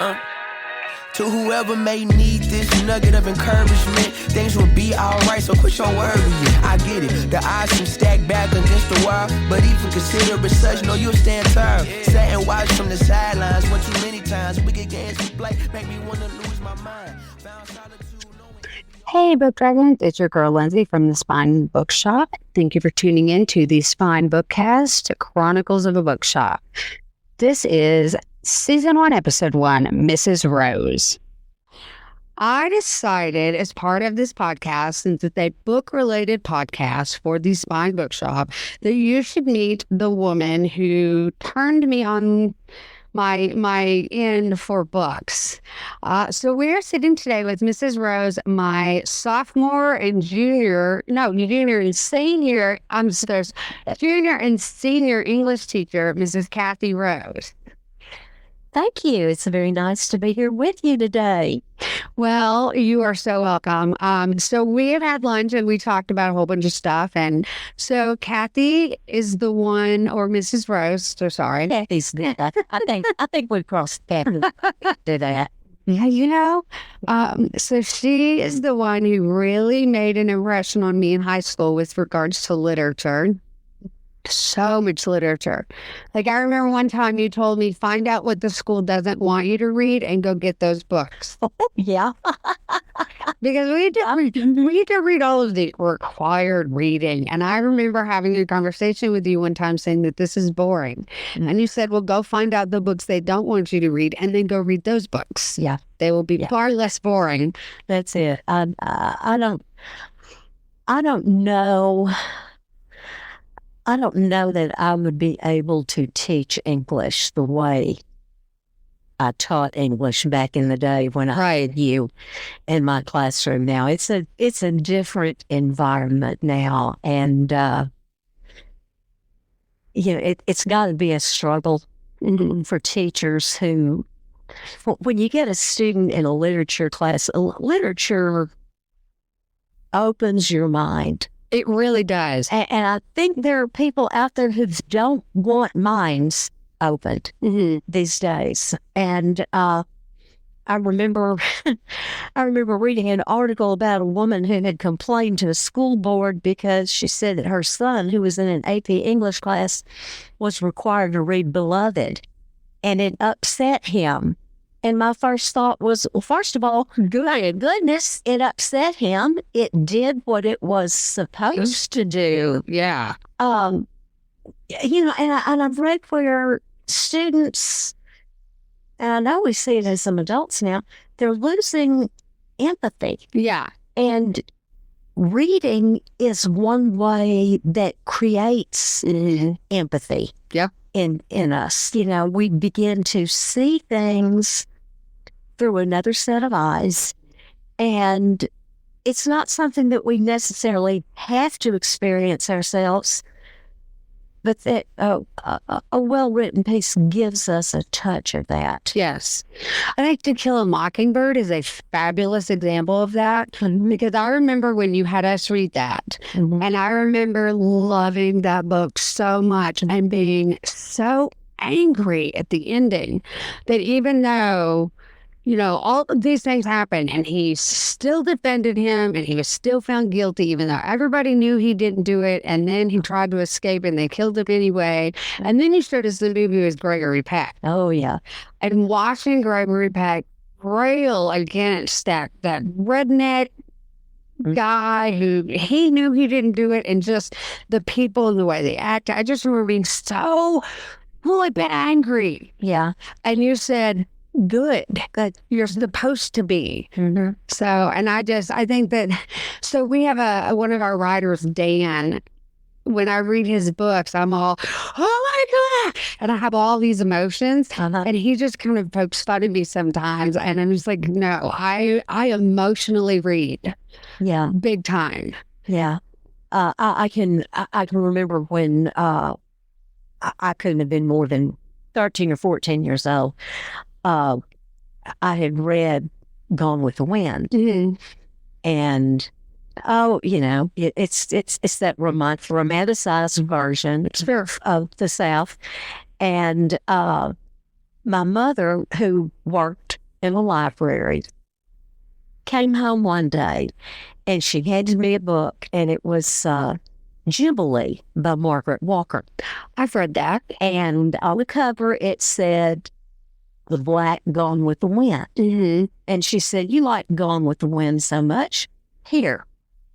To whoever may need this nugget of encouragement, things will be alright, so quit your worrying. I get it, the odds seem stacked back against the wall, but even consider it such, no, you'll stand tall. Sat and watch from the sidelines one too many times. Wicked games we play make me wanna lose my mind. Found solitude knowing. Hey, Book Dragons, it's your girl Lindsay from the Spine Bookshop. Thank you for tuning in to the Spine Bookcast, Chronicles of a Bookshop. This is Season 1, Episode 1, Mrs. Rose. I decided as part of this podcast, since it's a book-related podcast for the Spine Bookshop, that you should meet the woman who turned me on my end for books. So we're sitting today with Mrs. Rose, my junior and senior English teacher, Mrs. Kathy Rose. Thank you. It's very nice to be here with you today. Well, you are so welcome. So we have had lunch and we talked about a whole bunch of stuff. And so Kathy is the one, or Mrs. Rose, so sorry. Kathy's good. I think we crossed paths to that. Yeah, so she is the one who really made an impression on me in high school with regards to literature. So much literature. Like, I remember one time you told me, find out what the school doesn't want you to read and go get those books. Yeah. Because we need to read all of the required reading. And I remember having a conversation with you one time saying that this is boring. And you said, well, go find out the books they don't want you to read and then go read those books. Yeah. They will be far less boring. That's it. I don't know. I don't know that I would be able to teach English the way I taught English back in the day when I had you in my classroom now. It's a different environment now. And, it's got to be a struggle for teachers who, when you get a student in a literature class, literature opens your mind. It really does. And I think there are people out there who don't want minds opened these days. And I remember reading an article about a woman who had complained to the school board because she said that her son, who was in an AP English class, was required to read Beloved. And it upset him. And my first thought was, well, first of all, goodness, it upset him. It did what it was supposed to do. Yeah. And I've read where students, and I know we see it as some adults now, they're losing empathy. Yeah. And reading is one way that creates empathy. Yeah. In us. We begin to see things through another set of eyes, and it's not something that we necessarily have to experience ourselves, but that a well-written piece gives us a touch of that. Yes. I think To Kill a Mockingbird is a fabulous example of that, because I remember when you had us read that, and I remember loving that book so much and being so angry at the ending that even though, all of these things happened and he still defended him and he was still found guilty, even though everybody knew he didn't do it. And then he tried to escape and they killed him anyway. And then he showed us the movie with Gregory Peck. Oh, yeah. And watching Gregory Peck rail against that redneck guy who he knew he didn't do it, and just the people and the way they acted. I just remember being so really been angry. Yeah. And you said, good, that you're supposed to be. So, and I think that, so we have one of our writers, Dan, when I read his books, I'm all, oh my God, and I have all these emotions, and he just kind of pokes fun at me sometimes, and I'm just like, no, I emotionally read. Yeah. Big time. Yeah. I can remember when I couldn't have been more than 13 or 14 years old. I had read Gone with the Wind, and it's that romanticized version of the South, and my mother, who worked in the library, came home one day, and she handed me a book, and it was Jubilee by Margaret Walker. I've read that. And on the cover, it said, "The Black Gone with the Wind." Mm-hmm. And she said, "You like Gone with the Wind so much? Here,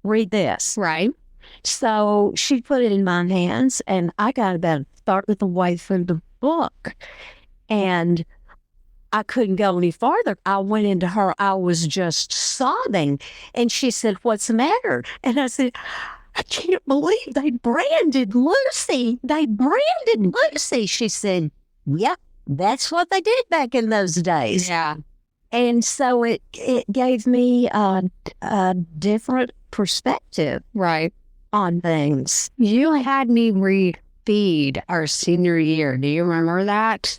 read this." Right. So she put it in my hands, and I got about a third of the way through the book. And I couldn't go any farther. I went into her. I was just sobbing. And she said, "What's the matter?" And I said, "I can't believe they branded Lucy. They branded Lucy." She said, "Yep, that's what they did back in those days." Yeah. And so it gave me a different perspective Right. on things. You had me read Feed our senior year. Do you remember that?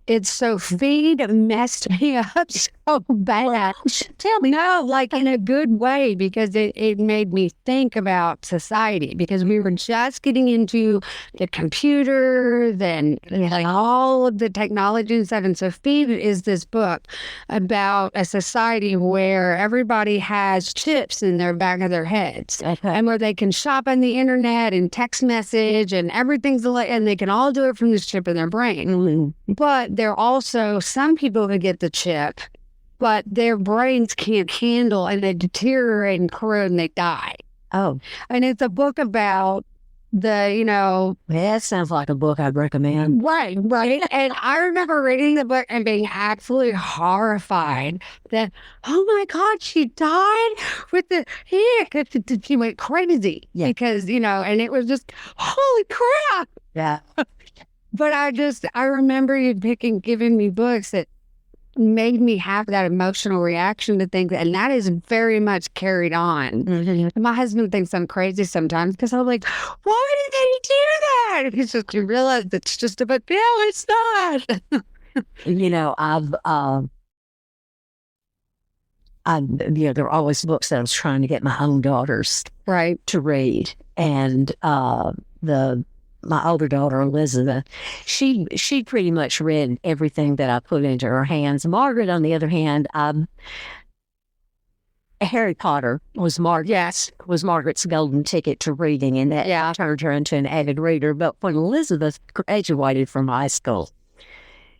It's so Feed messed me up so bad. Tell me. No, like in a good way, because it made me think about society, because we were just getting into the computers and like all of the technology and stuff. And so Feed is this book about a society where everybody has chips in their back of their heads, and where they can shop on the internet and text message and everything's and they can all do it from this chip in their brain. Mm-hmm. But there are also some people who get the chip, but their brains can't handle, and they deteriorate and corrode and they die. Oh. And it's a book about Well, that sounds like a book I'd recommend. Right. And I remember reading the book and being absolutely horrified that, oh my God, she died with she went crazy. Yeah. Because, and it was just, holy crap. Yeah. But I remember you giving me books that made me have that emotional reaction to things, and that is very much carried on. Mm-hmm. My husband thinks I'm crazy sometimes, because I'm like, why did they do that? And he's just, you realize it's just about, no, it's not. There are always books that I was trying to get my own daughters Right. to read, and my older daughter, Elizabeth, she pretty much read everything that I put into her hands. Margaret, on the other hand, Harry Potter was Margaret's golden ticket to reading, and that turned her into an avid reader. But when Elizabeth graduated from high school,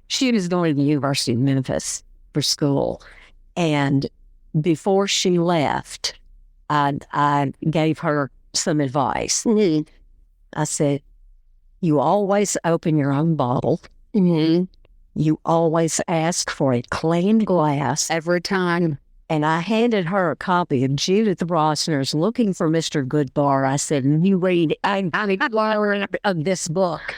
she was going to the University of Memphis for school. And before she left, I gave her some advice. Mm-hmm. I said, "You always open your own bottle. Mm-hmm. You always ask for a clean glass." Every time. And I handed her a copy of Judith Rosner's Looking for Mr. Goodbar. I said, "You read of this book."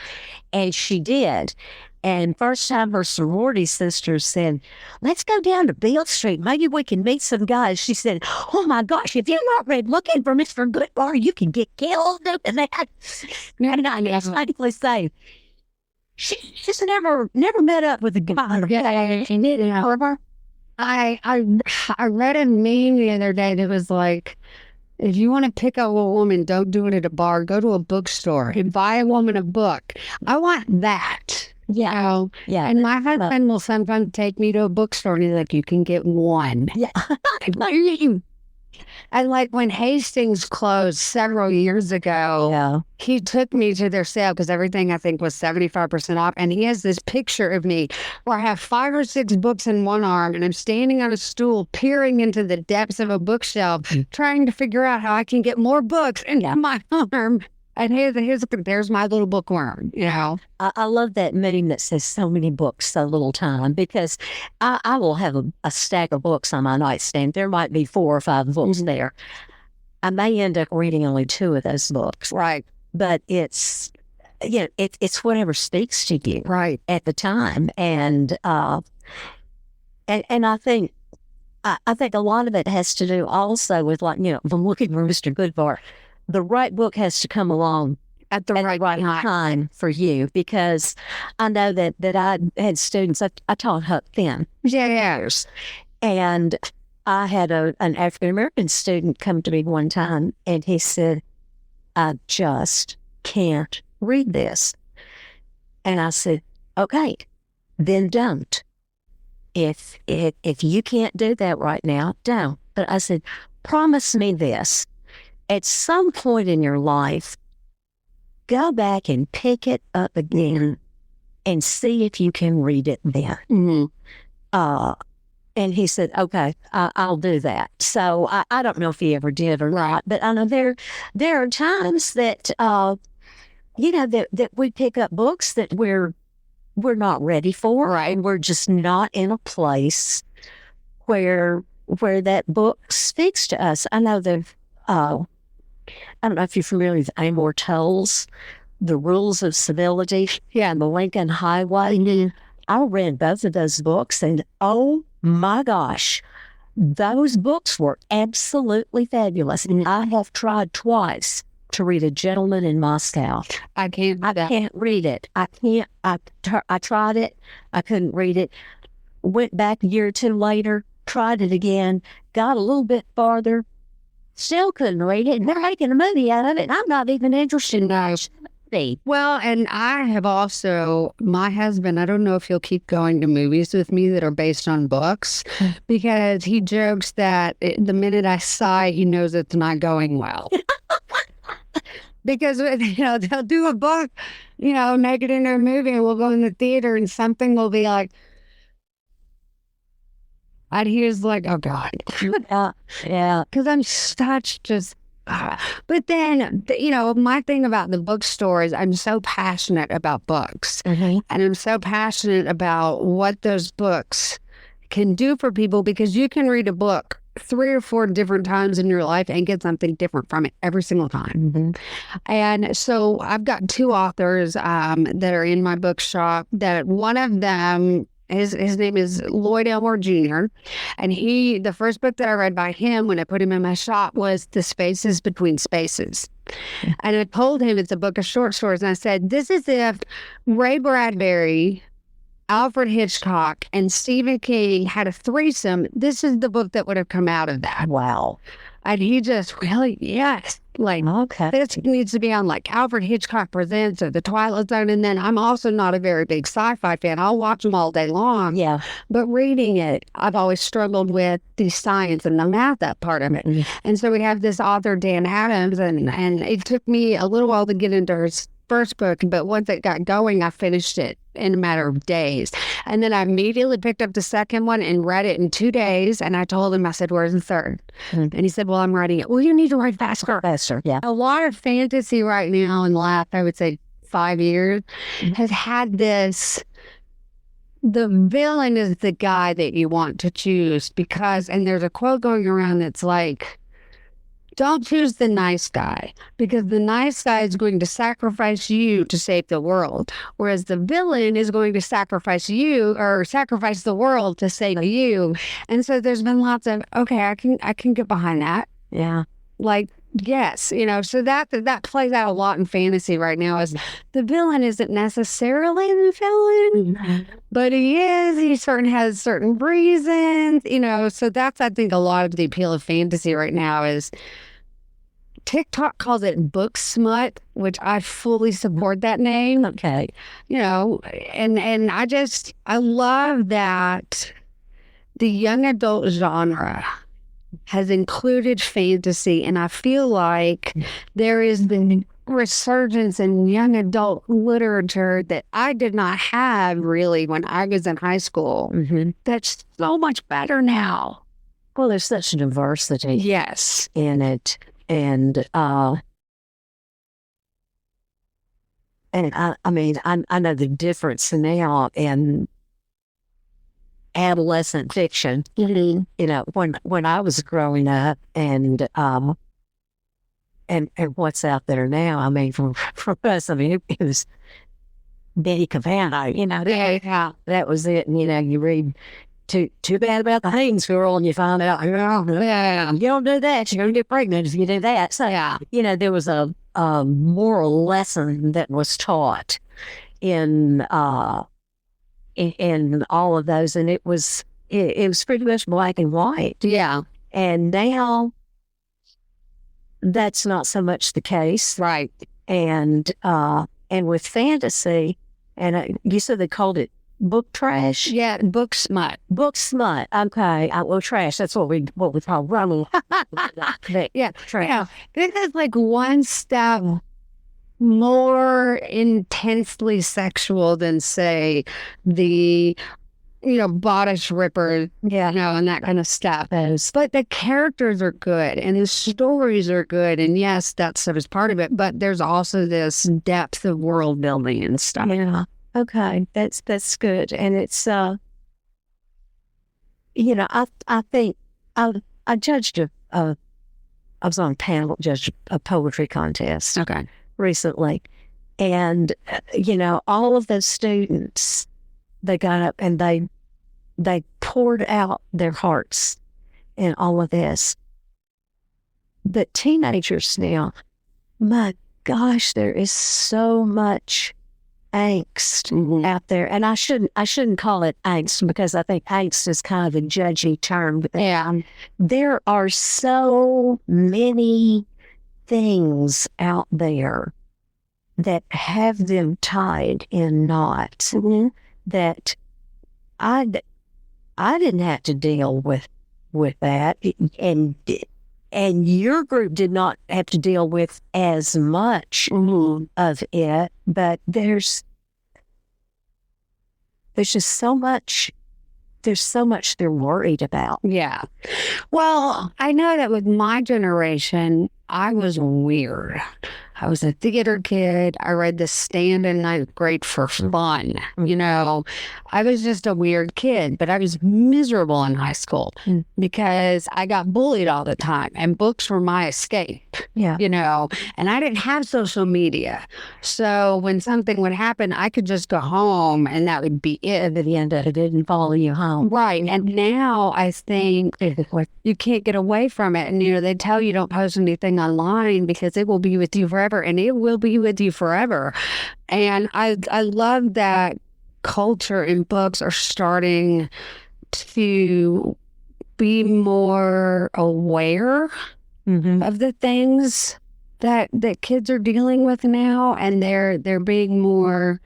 And she did. And first time her sorority sisters said, "Let's go down to Beale Street. Maybe we can meet some guys." She said, "Oh my gosh, if you've not read Looking for Mr. Goodbar, you can get killed." And I slightly say, she's never met up with a guy. Yeah, she did. I read a meme the other day that was like, if you want to pick up a woman, don't do it at a bar. Go to a bookstore and buy a woman a book. I want that. Yeah. Yeah. And my husband will sometimes take me to a bookstore and he's like, "You can get one." Yeah. And like when Hastings closed several years ago, he took me to their sale, because everything I think was 75% off. And he has this picture of me where I have 5 or 6 books in one arm, and I'm standing on a stool, peering into the depths of a bookshelf, trying to figure out how I can get more books into my arm. And there's my little bookworm, I love that meme that says so many books, so little time, because I will have a stack of books on my nightstand. There might be 4 or 5 books there. I may end up reading only 2 of those books. Right. But it's whatever speaks to you at the time. And I think a lot of it has to do also with, like, the Looking for Mr. Goodbar. The right book has to come along at the right time for you, because I know that I had students. I taught Huck Finn years, and I had an African American student come to me one time, and he said, "I just can't read this." And I said, "Okay, then don't." if you can't do that right now, don't. But I said, promise me this. At some point in your life, go back and pick it up again and see if you can read it then. And he said, okay, I'll do that. So I don't know if he ever did or not, but I know there are times that, that we pick up books that we're not ready for, right? We're just not in a place where that book speaks to us. I know I don't know if you're familiar with Amor Towles, The Rules of Civility, and The Lincoln Highway. I read both of those books, and oh my gosh, those books were absolutely fabulous. I have tried twice to read A Gentleman in Moscow. I can't read it. I tried it. I couldn't read it. Went back a year or two later, tried it again, got a little bit farther, still couldn't read it. And they're making a movie out of it. And I'm not even interested in that. Well, and I have also, my husband, I don't know if he'll keep going to movies with me that are based on books, because he jokes that the minute I sigh, he knows it's not going well. Because, they'll do a book, make it into a movie, and we'll go in the theater and something will be like, and he's like, oh God. Yeah. Because I'm such just, but then, my thing about the bookstore is I'm so passionate about books. And I'm so passionate about what those books can do for people, because you can read a book 3 or 4 different times in your life and get something different from it every single time. And so I've got 2 authors that are in my bookshop, that one of them, his name is Lloyd Elmore Jr. And the first book that I read by him when I put him in my shop was The Spaces Between Spaces. And I told him it's a book of short stories. And I said, this is if Ray Bradbury, Alfred Hitchcock, and Stephen King had a threesome. This is the book that would have come out of that. Wow. And he just really, yes. Like, okay, this needs to be on like Alfred Hitchcock Presents or The Twilight Zone. And then I'm also not a very big sci-fi fan. I'll watch them all day long. Yeah. But reading it, I've always struggled with the science and the math, that part of it. And so we have this author, Dan Adams, and it took me a little while to get into his first book, but once it got going, I finished it in a matter of days. And then I immediately picked up the second one and read it in 2 days. And I told him, I said, where's the third? And he said, well, I'm writing it. Well, you need to write faster. Yeah. A lot of fantasy right now in the last, I would say, 5 years has had this, the villain is the guy that you want to choose, because, and there's a quote going around that's like, don't choose the nice guy, because the nice guy is going to sacrifice you to save the world, whereas the villain is going to sacrifice you or sacrifice the world to save you. And so there's been lots of, okay, I can get behind that. Yeah. Like, yes, so that plays out a lot in fantasy right now, is the villain isn't necessarily the villain, but he is. He has certain reasons, so that's, I think, a lot of the appeal of fantasy right now is TikTok calls it book smut, which I fully support that name. Okay. And I love that the young adult genre has included fantasy, and I feel like there has been resurgence in young adult literature that I did not have really when I was in high school. That's so much better now. Well, there's such diversity. Yes. In it. And I know the difference now in adolescent fiction. When I was growing up, and what's out there now. I mean, from us, it was Betty Cavana. That was it. And you read Too Bad About the Haynes Girl, and you find out, you don't do that, you're going to get pregnant if you do that. So, there was a moral lesson that was taught in all of those, and it was pretty much black and white. Yeah. And now that's not so much the case. Right. And with fantasy, and you said they called it book trash. Yeah, book smut. Book smut. Okay. Well, trash. That's what we call running. Yeah. Trash. Yeah. This is like one step more intensely sexual than, say, the bodice ripper, and that kind of stuff. But the characters are good and the stories are good. And yes, that stuff is part of it, but there's also this depth of world building and stuff. Yeah. Okay. That's good. And it's, I think I judged I was on a panel, judged a poetry contest. Okay. Recently. And, all of those students, they got up and they poured out their hearts in all of this. But teenagers now, my gosh, there is so much angst out there. And I shouldn't call it angst, because I think angst is kind of a judgy term. But there are so many things out there that have them tied in knots that I didn't have to deal with that, and your group did not have to deal with as much of it. But there's just so much. There's so much they're worried about. Yeah. Well, I know that with my generation, I was weird. I was a theater kid. I read The Stand in ninth grade for fun. I was just a weird kid, but I was miserable in high school because I got bullied all the time, and books were my escape. Yeah. And I didn't have social media. So when something would happen, I could just go home and that would be it. At the end of it, didn't follow you home. Right. And now I think you can't get away from it. And, they tell you don't post anything online because it will be with you forever. And it will be with you forever. And I love that culture and books are starting to be more aware of the things that kids are dealing with now. And they're being more,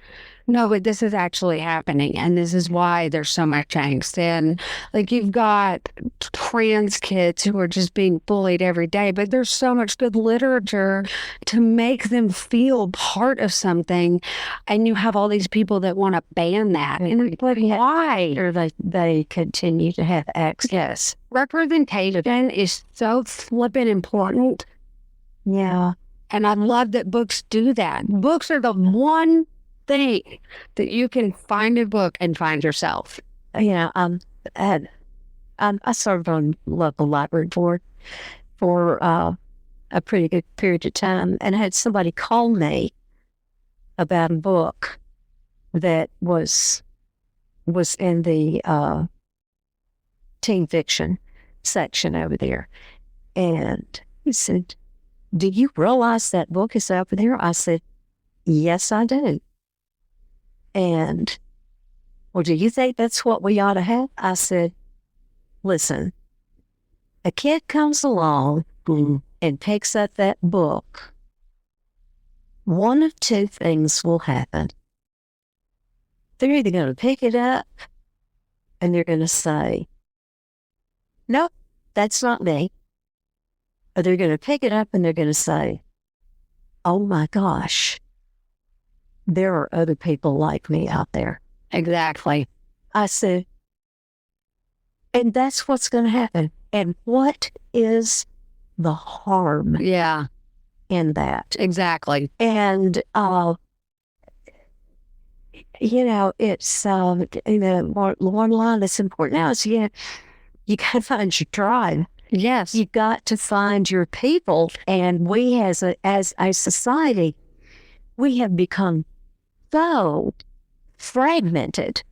no, but this is actually happening. And this is why there's so much angst. And like you've got trans kids who are just being bullied every day, but there's so much good literature to make them feel part of something. And you have all these people that want to ban that. And it's like, why? Or they continue to have access. Yes. Representation is so flippin' important. Yeah. And I love that books do that. Books are the one thing that you can find a book and find yourself. I served on local library board for a pretty good period of time, and I had somebody call me about a book that was in the teen fiction section over there, and he said, "Do you realize that book is over there?" I said, "Yes, I do." And, "Well, do you think that's what we ought to have?" I said, "Listen, a kid comes along and picks up that book. One of two things will happen. They're either going to pick it up and they're going to say, 'Nope, that's not me.' Or they're going to pick it up and they're going to say, 'Oh my gosh, there are other people like me out there.'" Exactly. I said, and that's what's going to happen. And what is the harm in that? Exactly. And, it's, one line that's important now is, you got to find your tribe. Yes. You got to find your people. And we as a society, we have become so fragmented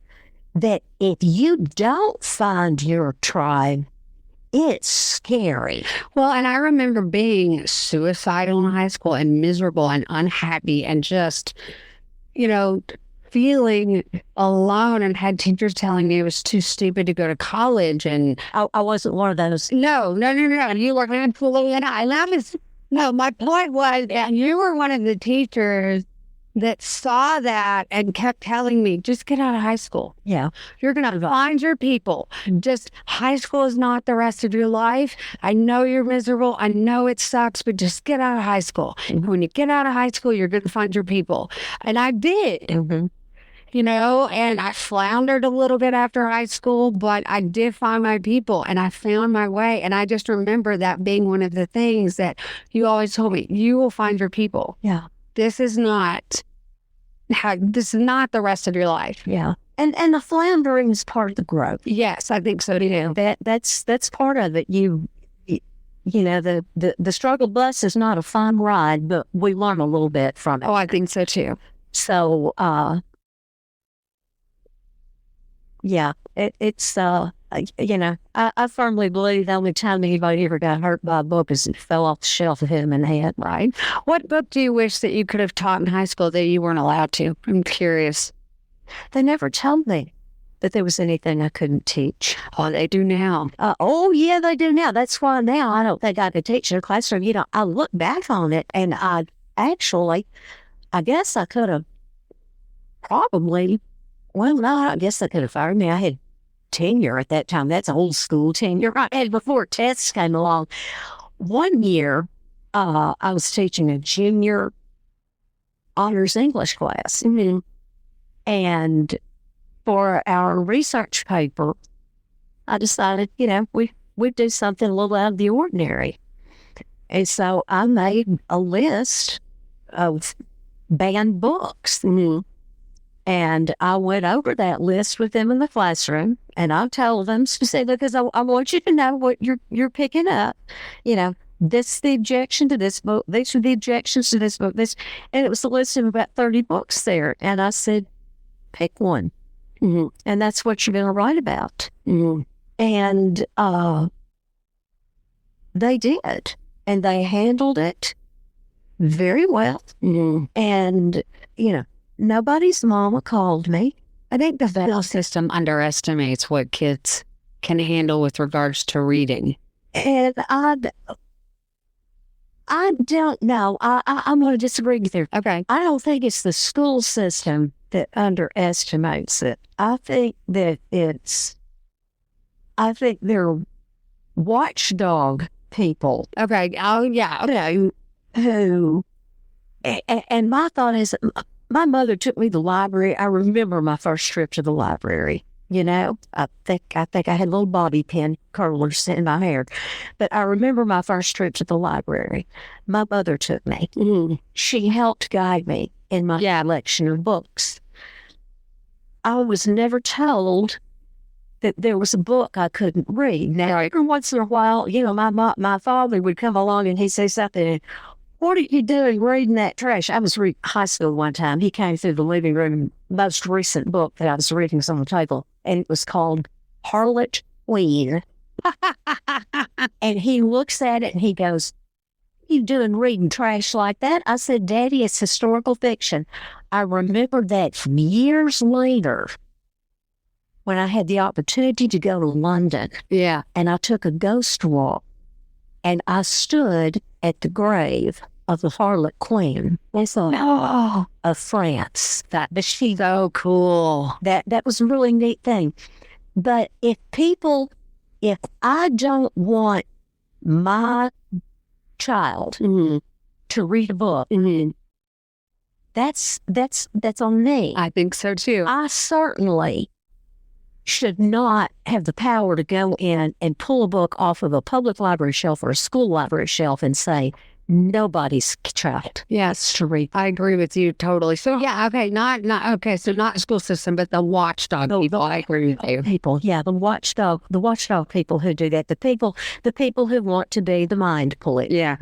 that if you don't find your tribe, it's scary. Well, and I remember being suicidal in high school and miserable and unhappy and just, feeling alone, and had teachers telling me it was too stupid to go to college. And I wasn't one of those. No. You were absolutely not. And my point was, you were one of the teachers that saw that and kept telling me, just get out of high school. Yeah. You're going to find your people. Just high school is not the rest of your life. I know you're miserable. I know it sucks, but just get out of high school. And when you get out of high school, you're going to find your people. And I did. And I floundered a little bit after high school, but I did find my people and I found my way. And I just remember that being one of the things that you always told me, you will find your people. Yeah. This is not the rest of your life. Yeah. And the floundering is part of the growth. Yes, I think so too. That's part of it. The struggle bus is not a fun ride, but we learn a little bit from it. Oh, I think so too. So, yeah, it's, I firmly believe the only time anybody ever got hurt by a book is it fell off the shelf and hit him in the head. Right. What book do you wish that you could have taught in high school that you weren't allowed to? I'm curious. They never told me that there was anything I couldn't teach. Oh, they do now. Yeah, they do now. That's why now I don't think I could teach in a classroom. I look back on it and I guess I could have probably, I guess I could have fired me. I had tenure at that time. That's old school tenure. And before tests came along, one year I was teaching a junior honors English class. And for our research paper, I decided, we'd do something a little out of the ordinary. And so I made a list of banned books. And I went over that list with them in the classroom, and I told them specifically, because I want you to know what you're picking up. This is the objection to this book. These are the objections to this book. And it was a list of about 30 books there. And I said, pick one. And that's what you're going to write about. And they did. And they handled it very well. And, nobody's mama called me. I think the federal system underestimates what kids can handle with regards to reading. And I don't know. I'm going to disagree with you. Okay. I don't think it's the school system that underestimates it. I think that they're watchdog people. Okay. Oh, yeah. Who, and my thought is, my mother took me to the library. I remember my first trip to the library. I think I had little bobby pin curlers in my hair, but I remember my first trip to the library. My mother took me. She helped guide me in my collection of books. I was never told that there was a book I couldn't read. Now, every once in a while, my father would come along and he'd say something. What are you doing reading that trash? I was reading high school one time. He came through the living room, most recent book that I was reading was on the table, and it was called Harlot Queen. And he looks at it and he goes, you doing reading trash like that? I said, Daddy, it's historical fiction. I remember that years later when I had the opportunity to go to London. Yeah. And I took a ghost walk and I stood at the grave of the Harlot Queen of France. That was so cool. That was a really neat thing. But if I don't want my child to read a book, that's on me. I think so too. I certainly should not have the power to go in and pull a book off of a public library shelf or a school library shelf and say, nobody's child. Yes, to read. I agree with you totally. So okay, so not school system, but the watchdog people. I agree with you. People, the watchdog people who do that. The people who want to be the mind police. Yeah.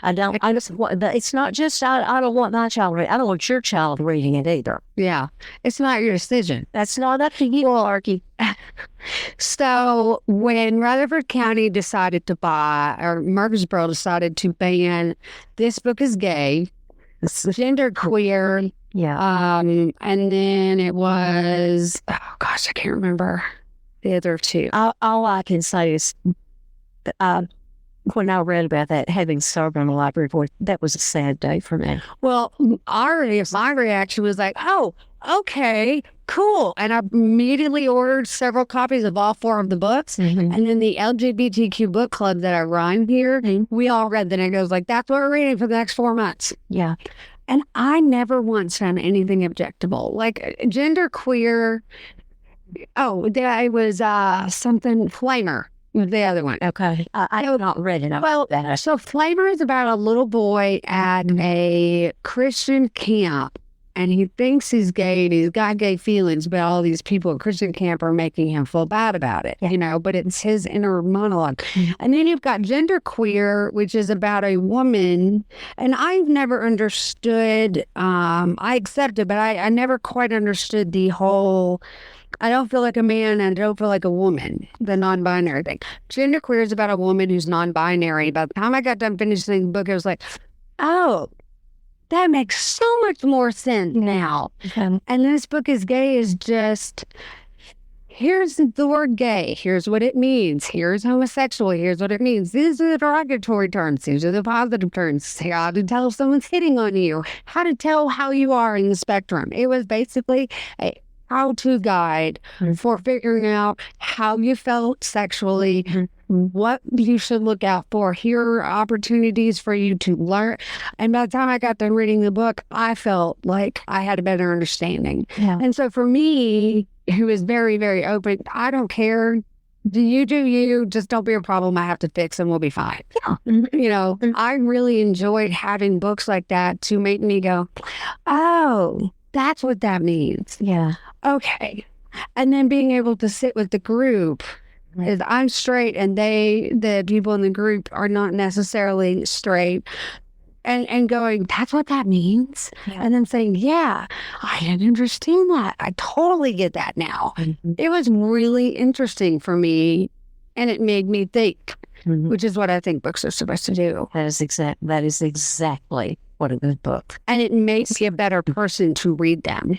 It's not just, I don't want my child reading. I don't want your child reading it either. Yeah. It's not your decision. That's not up to you, Arky. So when Rutherford County decided to or Murfreesboro decided to ban This Book is Gay, Genderqueer, and then it was, I can't remember the other two. All I can say is when I read about that, having served on a library board, that was a sad day for me. Well, my reaction was like, oh, okay, cool. And I immediately ordered several copies of all 4 of the books. Mm-hmm. And then the LGBTQ book club that I run here, we all read them. And it goes like, that's what we're reading for the next 4 months. Yeah. And I never once found anything objectable. Like genderqueer. Oh, there was something Flamer. The other one. Okay. I have not read it. Well, so Flamer is about a little boy at a Christian camp, and he thinks he's gay, and he's got gay feelings, but all these people at Christian camp are making him feel bad about it, but it's his inner monologue. Mm-hmm. And then you've got genderqueer, which is about a woman, and I've never understood, I accept it, but I never quite understood the whole, I don't feel like a man and I don't feel like a woman, the non-binary thing. Genderqueer is about a woman who's non-binary. By the time I got done finishing the book, I was like, oh, that makes so much more sense now. Okay. And this book is gay is just, here's the word gay. Here's what it means. Here's homosexual. Here's what it means. These are the derogatory terms. These are the positive terms. How to tell if someone's hitting on you. How to tell how you are in the spectrum. It was basically a how-to guide for figuring out how you felt sexually, what you should look out for. Here are opportunities for you to learn. And by the time I got done reading the book, I felt like I had a better understanding. Yeah. And so for me, who is very, very open, I don't care. Do you, just don't be a problem I have to fix and we'll be fine. Yeah. I really enjoyed having books like that to make me go, oh, that's what that means. Yeah. Okay. And then being able to sit with the group is I'm straight and the people in the group are not necessarily straight and going, that's what that means. Yeah. And then saying, yeah, I didn't understand that. I totally get that now. Mm-hmm. It was really interesting for me and it made me think, which is what I think books are supposed to do. That is exactly what a good book. And it makes me a better person to read them.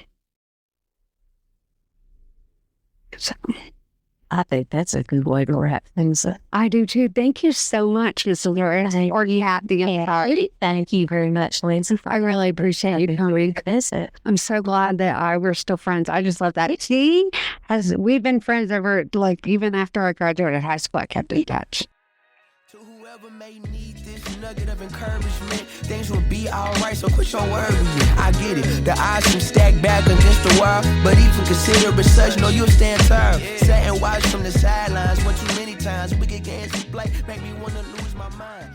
So, I think that's a good way to wrap things up. I do too. Thank you so much, Miss Laura. Or you have the Thank you very much, Lindsay. I really appreciate you coming. Visit. I'm so glad that we're still friends. I just love that. See, as we've been friends ever, like even after I graduated high school, I kept in touch. To whoever may need this nugget of encouragement, things will be alright, so quit your worry. I get it, the odds can stack back against the wall, but even consider it such, no, you'll stand tall. Sit and watch from the sidelines one too many times. Wicked games to play make me wanna lose my mind.